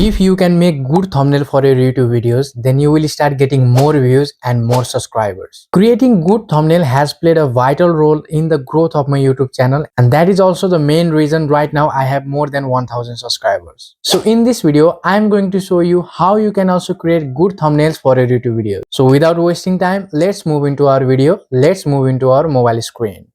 If you can make good thumbnail for your YouTube videos, then you will start getting more views and more subscribers. Creating good thumbnail has played a vital role in the growth of my YouTube channel, and that is also the main reason right now I have more than 1000 subscribers. So in this video, I am going to show you how you can also create good thumbnails for your YouTube videos. So without wasting time, let's move into our video. Let's move into our mobile screen.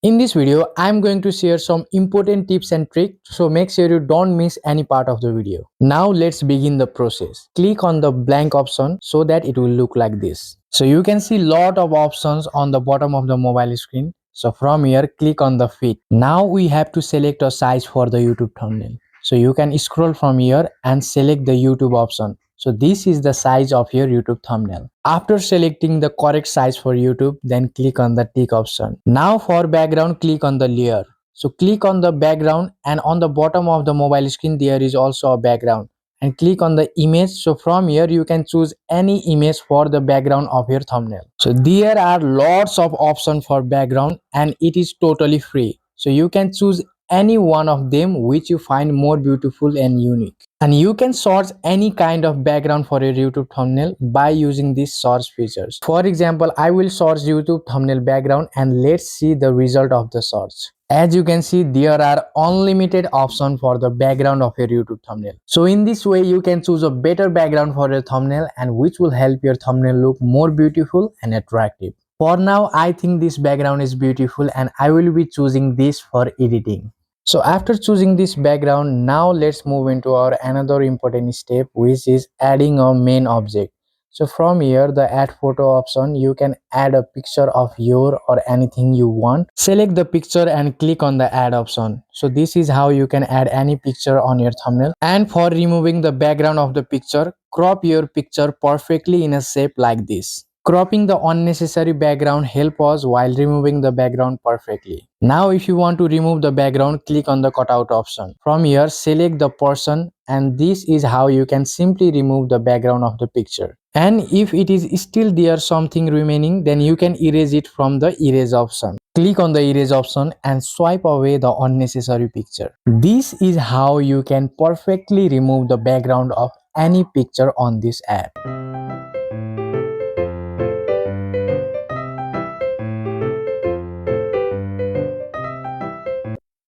In this video, I am going to share some important tips and tricks, so make sure you don't miss any part of the video. Now let's begin the process. Click on the blank option so that it will look like this. So you can see lot of options on the bottom of the mobile screen. So from here, click on the fit. Now we have to select a size for the YouTube thumbnail. So you can scroll from here and select the YouTube option. So this is the size of your YouTube thumbnail. After selecting the correct size for YouTube, then click on the tick option. Now for background, click on the layer. So click on the background, and on the bottom of the mobile screen there is also a background, and click on the image. So from here you can choose any image for the background of your thumbnail. So there are lots of options for background and it is totally free. So you can choose any one of them which you find more beautiful and unique. And you can search any kind of background for your YouTube thumbnail by using these search features. For example, I will search YouTube thumbnail background and let's see the result of the search. As you can see, there are unlimited options for the background of your YouTube thumbnail. So in this way, you can choose a better background for your thumbnail and which will help your thumbnail look more beautiful and attractive. For now, I think this background is beautiful and I will be choosing this for editing. So after choosing this background, now let's move into our another important step, which is adding a main object. So from here, the add photo option, you can add a picture of your or anything you want. Select the picture and click on the add option. So this is how you can add any picture on your thumbnail. And for removing the background of the picture, crop your picture perfectly in a shape like this. Cropping the unnecessary background helps us while removing the background perfectly. Now if you want to remove the background, click on the cutout option. From here, select the person, and this is how you can simply remove the background of the picture. And if it is still there something remaining, then you can erase it from the erase option. Click on the erase option and swipe away the unnecessary picture. This is how you can perfectly remove the background of any picture on this app.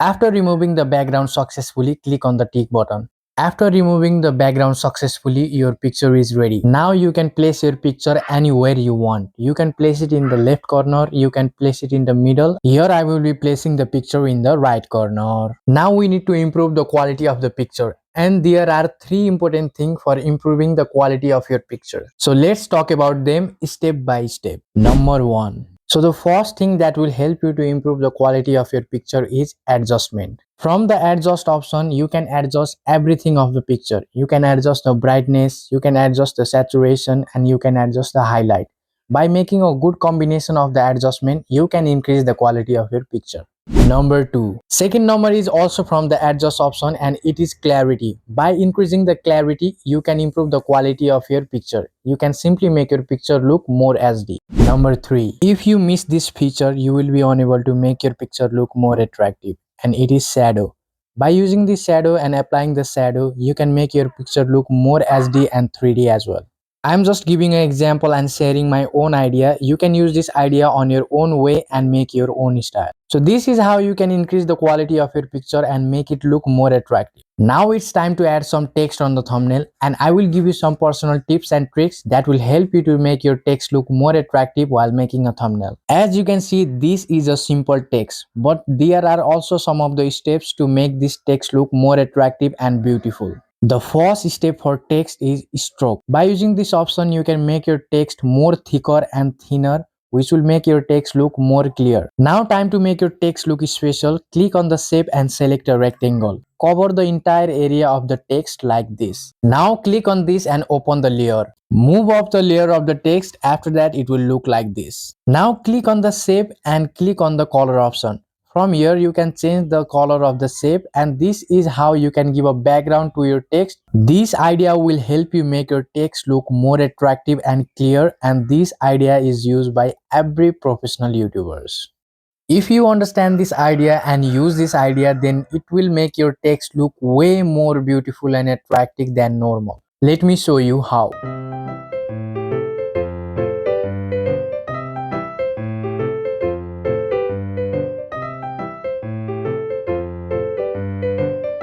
After removing the background successfully, click on the tick button. After removing the background successfully, your picture is ready. Now you can place your picture anywhere you want. You can place it in the left corner, you can place it in the middle. Here I will be placing the picture in the right corner. Now we need to improve the quality of the picture. And there are three important things for improving the quality of your picture. So let's talk about them step by step. Number 1. So the first thing that will help you to improve the quality of your picture is adjustment. From the adjust option, you can adjust everything of the picture. You can adjust the brightness, you can adjust the saturation, and you can adjust the highlight. By making a good combination of the adjustment, you can increase the quality of your picture. Number 2. Second number is also from the adjust option and it is clarity. By increasing the clarity, you can improve the quality of your picture. You can simply make your picture look more HD. Number 3. If you miss this feature, you will be unable to make your picture look more attractive, and it is shadow. By using the shadow and applying the shadow, you can make your picture look more HD and 3D as well. I'm just giving an example and sharing my own idea. You can use this idea on your own way and make your own style. So this is how you can increase the quality of your picture and make it look more attractive. Now it's time to add some text on the thumbnail, and I will give you some personal tips and tricks that will help you to make your text look more attractive while making a thumbnail. As you can see, this is a simple text, but there are also some of the steps to make this text look more attractive and beautiful. The first step for text is stroke. By using this option, you can make your text more thicker and thinner, which will make your text look more clear. Now time to make your text look special. Click on the shape and select a rectangle. Cover the entire area of the text like this. Now click on this and open the layer. Move up the layer of the text. After that, it will look like this. Now click on the shape and click on the color option. From here, you can change the color of the shape, and this is how you can give a background to your text. This idea will help you make your text look more attractive and clear, and this idea is used by every professional YouTubers. If you understand this idea and use this idea, then it will make your text look way more beautiful and attractive than normal. Let me show you how.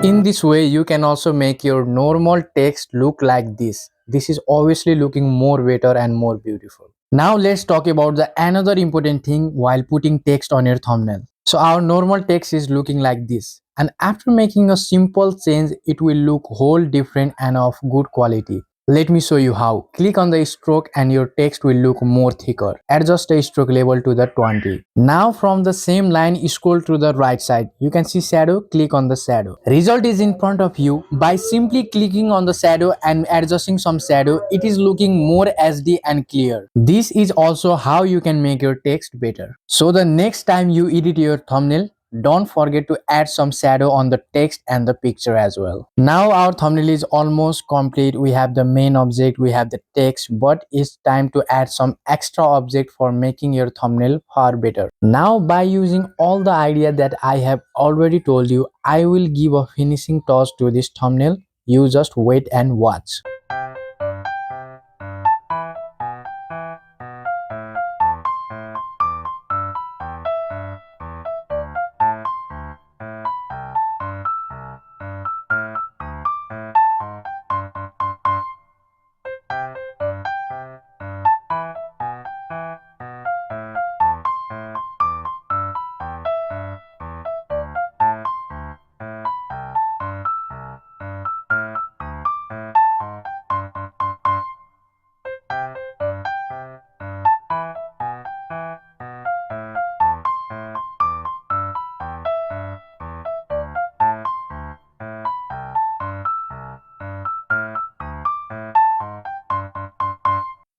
In this way, you can also make your normal text look like this. This is obviously looking more better and more beautiful. Now let's talk about the another important thing while putting text on your thumbnail. So our normal text is looking like this. And after making a simple change, it will look whole different and of good quality. Let me show you how. Click on the stroke and your text will look more thicker. Adjust the stroke level to the 20. Now from the same line, scroll to the right side. You can see shadow, click on the shadow. Result is in front of you. By simply clicking on the shadow and adjusting some shadow, it is looking more HD and clear. This is also how you can make your text better. So the next time you edit your thumbnail, don't forget to add some shadow on the text and the picture as well. Now our thumbnail is almost complete. We have the main object, we have the text, but it's time to add some extra object for making your thumbnail far better. Now by using all the idea that I have already told you, I will give a finishing touch to this thumbnail. You just wait and watch.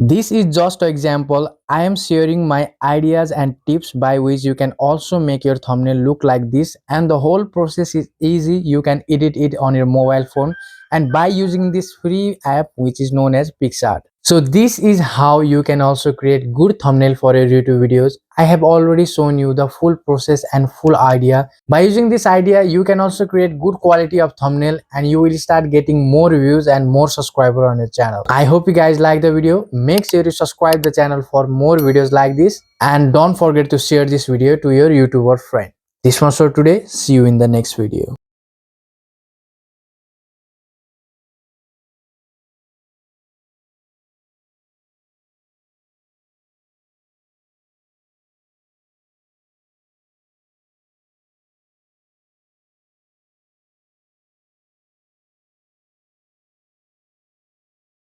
This is just an example. I am sharing my ideas and tips by which you can also make your thumbnail look like this, and the whole process is easy. You can edit it on your mobile phone and by using this free app which is known as Picsart. So this is how you can also create good thumbnail for your YouTube videos. I have already shown you the full process and full idea. By using this idea, you can also create good quality of thumbnail and you will start getting more views and more subscribers on your channel. I hope you guys like the video. Make sure you subscribe the channel for more videos like this, and don't forget to share this video to your YouTuber friend. This was for today. See you in the next video.